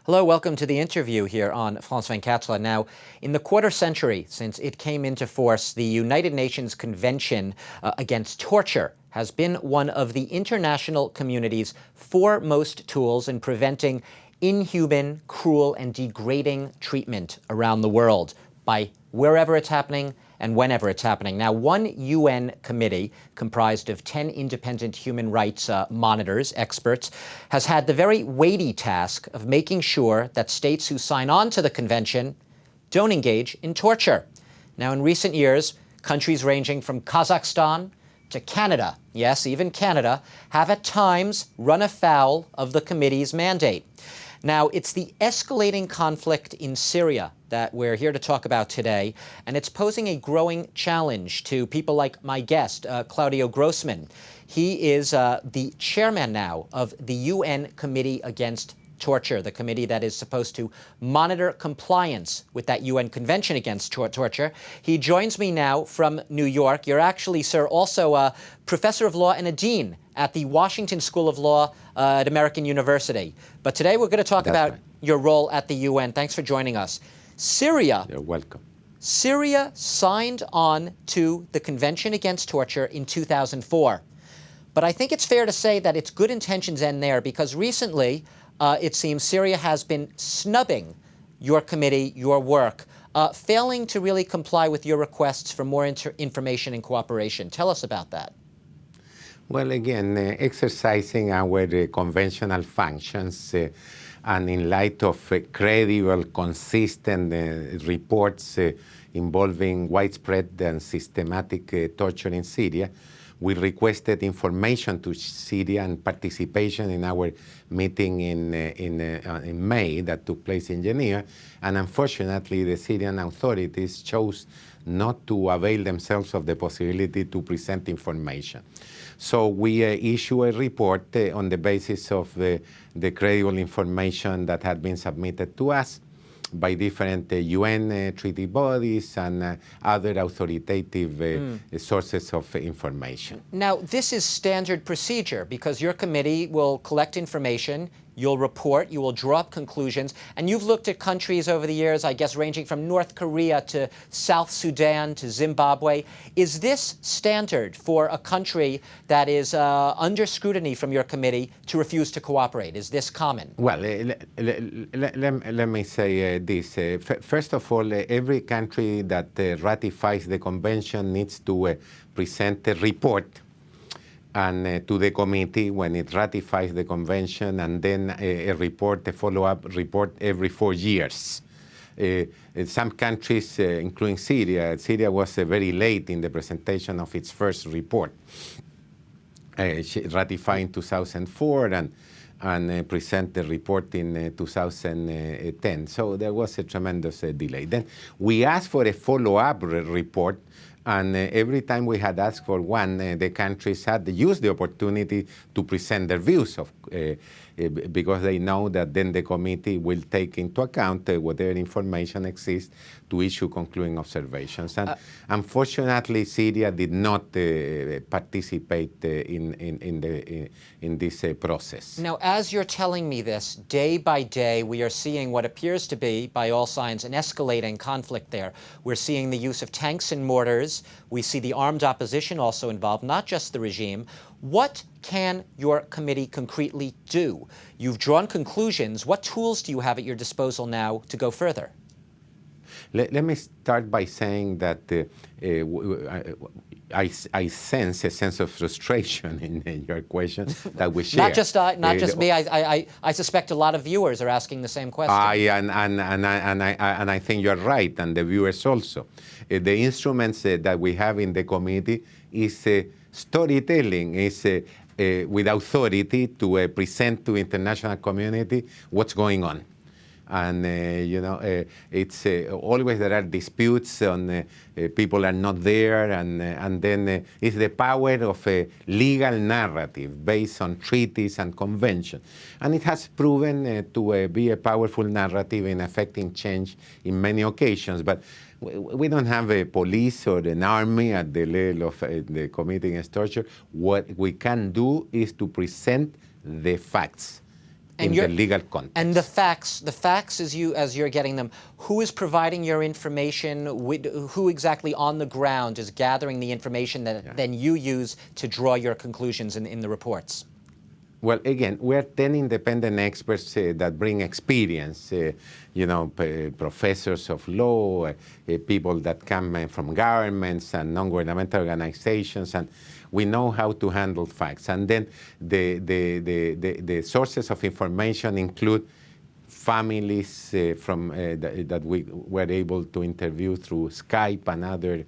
Hello, welcome to the interview here on France 24. Now, in the quarter century since it came into force, the United Nations Convention Against Torture has been one of the international community's foremost tools in preventing inhuman, cruel, and degrading treatment around the world by wherever it's happening and whenever it's happening. Now, one UN committee comprised of 10 independent human rights monitors, experts, has had the very weighty task of making sure that states who sign on to the convention don't engage in torture. Now, in recent years, countries ranging from Kazakhstan to Canada, yes, even Canada, have at times run afoul of the committee's mandate. Now, it's the escalating conflict in Syria that we're here to talk about today, and it's posing a growing challenge to people like my guest, Claudio Grossman. He is the chairman now of the UN Committee Against Torture, the committee that is supposed to monitor compliance with that UN Convention Against Torture. He joins me now from New York. You're actually, sir, also a professor of law and a dean at the Washington School of Law at American University. But today we're going to talk about your role at the UN. Thanks for joining us. Syria. You're welcome. Syria signed on to the Convention Against Torture in 2004. But I think it's fair to say that its good intentions end there, because recently it seems Syria has been snubbing your committee, your work, failing to really comply with your requests for more information and cooperation. Tell us about that. Well, again, exercising our conventional functions and in light of credible, consistent reports involving widespread and systematic torture in Syria, we requested information to Syria and participation in our meeting in May that took place in Geneva. And unfortunately, the Syrian authorities chose not to avail themselves of the possibility to present information. So we issue a report on the basis of the credible information that had been submitted to us by different UN treaty bodies and other authoritative sources of information. Now, this is standard procedure because your committee will collect information, you'll report, you will draw up conclusions, and you've looked at countries over the years, I guess, ranging from North Korea to South Sudan to Zimbabwe. Is this standard for a country that is under scrutiny from your committee to refuse to cooperate? Is this common? Well, let me say this. First of all, every country that ratifies the convention needs to present a report and to the committee when it ratifies the convention, and then a report, a follow-up report every 4 years. Some countries, including Syria, Syria was very late in the presentation of its first report. Ratified in 2004 and present the report in 2010. So there was a tremendous delay. Then we asked for a follow-up report, and every time we had asked for one, the countries had used the opportunity to present their views because they know that then the committee will take into account whatever information exists to issue concluding observations. And unfortunately, Syria did not participate in this process. Now, as you're telling me this, day by day, we are seeing what appears to be, by all signs, an escalating conflict there. We're seeing the use of tanks and mortars. We see the armed opposition also involved, not just the regime. What can your committee concretely do? You've drawn conclusions. What tools do you have at your disposal now to go further? Let me start by saying that I sense a sense of frustration in your question that we share. Not just me. I suspect a lot of viewers are asking the same question. And I think you're right, and the viewers also. The instruments that we have in the committee is storytelling, is with authority to present to the international community what's going on. And it's always there are disputes on people are not there, and then it's the power of a legal narrative based on treaties and conventions. And it has proven to be a powerful narrative in affecting change in many occasions. But we don't have a police or an army at the level of the committing against torture. What we can do is to present the facts in the legal context. And the facts as you're getting them, who is providing your information? Who exactly on the ground is gathering the information that then you use to draw your conclusions in the reports? Well, again, we are 10 independent experts that bring experience, professors of law, people that come from governments and non-governmental organizations, and we know how to handle facts. And then the sources of information include families that we were able to interview through Skype and other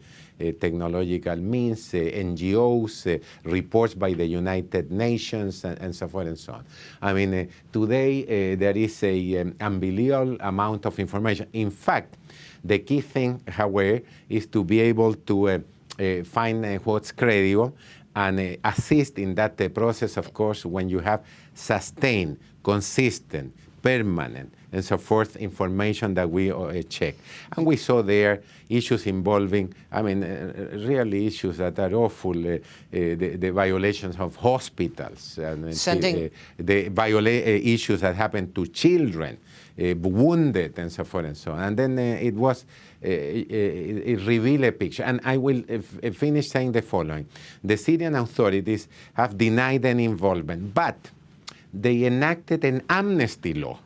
technological means, NGOs, reports by the United Nations, and so forth and so on. I mean, today there is an unbelievable amount of information. In fact, the key thing, however, is to be able to find what's credible and assist in that process, of course, when you have sustained, consistent, permanent, and so forth information that we check. And we saw there issues involving, really issues that are awful, the violations of hospitals, and the issues that happen to children, wounded, and so forth and so on. And then it revealed a picture. And I will finish saying the following. The Syrian authorities have denied any involvement, but they enacted an amnesty law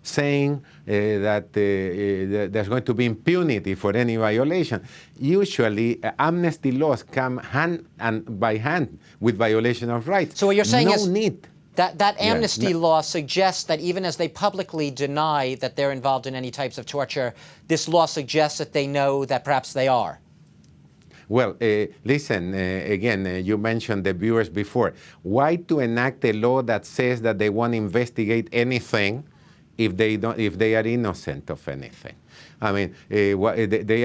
saying that there's going to be impunity for any violation. Usually, amnesty laws come hand by hand with violation of rights. So what you're saying is that amnesty law suggests that even as they publicly deny that they're involved in any types of torture, this law suggests that they know that perhaps they are. Well, listen, again, you mentioned the viewers before. Why to enact a law that says that they won't investigate anything if they are innocent of anything? I mean, they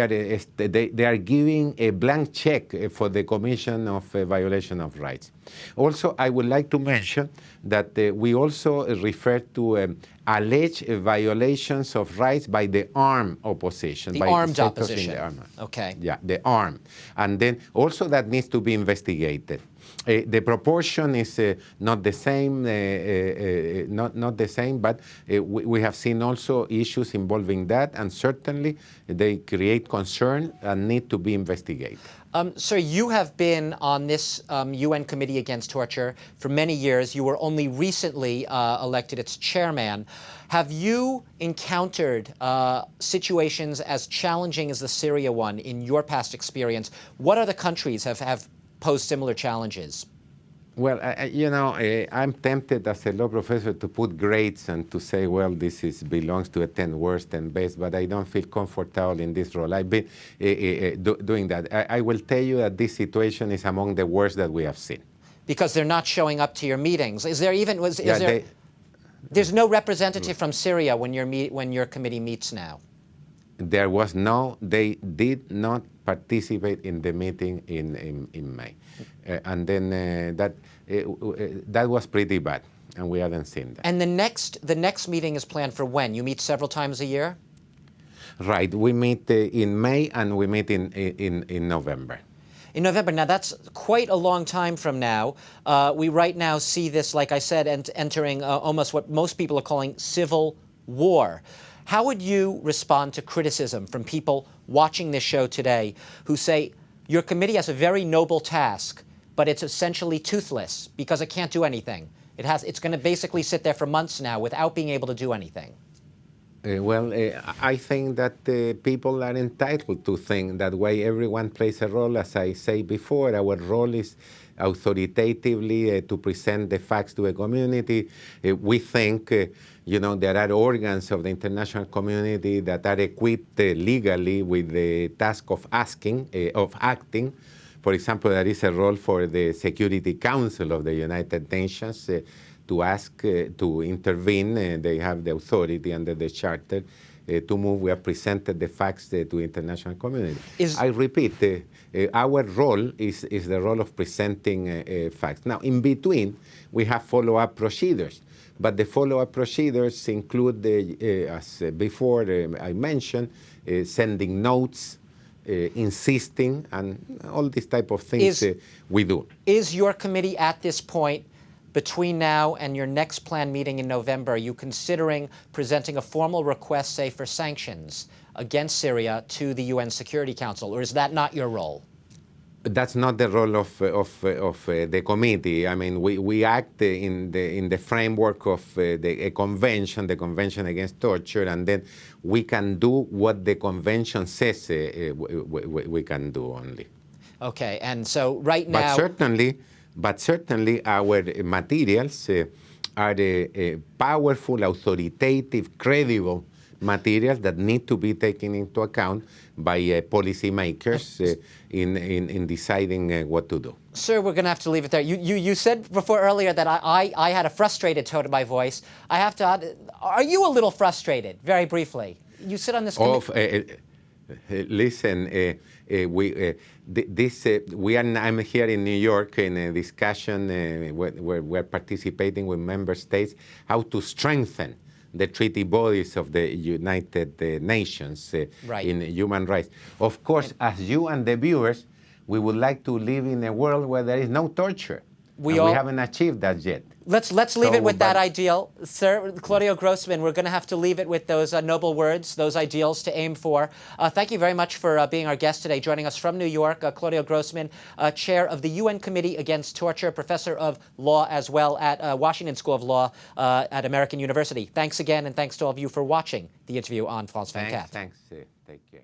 are giving a blank check for the commission of a violation of rights. Also, I would like to mention that we also refer to alleged violations of rights by the armed opposition. The armed opposition. Okay. Yeah, the armed. And then also that needs to be investigated. The proportion is not the same, not the same, but we have seen also issues involving that, and certainly they create concern and need to be investigated. Sir, you have been on this UN Committee Against Torture for many years. You were only recently elected its chairman. Have you encountered situations as challenging as the Syria one in your past experience? What other countries have posed similar challenges? Well, I'm tempted as a law professor to put grades and to say, well, this belongs to a 10 worst and best, but I don't feel comfortable in this role. I've been doing that. I will tell you that this situation is among the worst that we have seen. Because they're not showing up to your meetings. Is there even, there's no representative from Syria when your committee meets now? There was no, they did not participate in the meeting in May. And then that was pretty bad, and we haven't seen that. And the next meeting is planned for when? You meet several times a year? Right. We meet in May, and we meet in November. In November. Now, that's quite a long time from now. We right now see this, like I said, entering almost what most people are calling civil war. How would you respond to criticism from people watching this show today who say, your committee has a very noble task, but it's essentially toothless because it can't do anything? It's going to basically sit there for months now without being able to do anything. I think that people are entitled to think that way. Everyone plays a role. As I say before, our role is authoritatively to present the facts to a community. We think, there are organs of the international community that are equipped legally with the task of acting. For example, there is a role for the Security Council of the United Nations to ask to intervene. They have the authority under the charter to move. We have presented the facts to the international community. I repeat, our role is the role of presenting facts. Now, in between, we have follow-up procedures. But the follow-up procedures include, as before I mentioned, sending notes, insisting, and all these type of things we do. Is your committee at this point, between now and your next planned meeting in November, are you considering presenting a formal request, say, for sanctions against Syria to the UN Security Council, or is that not your role? That's not the role of the committee. I mean, we act in the framework of the Convention Against Torture, and then we can do what the Convention says we can do only. Okay, and so right now... But certainly our materials are powerful, authoritative, credible materials that need to be taken into account by policymakers in deciding what to do. Sir, we're going to have to leave it there. You said before earlier that I had a frustrated tone to my voice. I have to... Are you a little frustrated, very briefly? You sit on this committee... Listen, I'm here in New York in a discussion where we're participating with member states how to strengthen the treaty bodies of the United Nations in human rights. Of course, as you and the viewers, we would like to live in a world where there is no torture. We haven't achieved that yet. Let's leave it with that ideal. Sir, Claudio Grossman, we're going to have to leave it with those noble words, those ideals to aim for. Thank you very much for being our guest today, joining us from New York. Claudio Grossman, chair of the UN Committee Against Torture, professor of law as well at Washington School of Law at American University. Thanks again, and thanks to all of you for watching the interview on France 24. Thanks. Take care.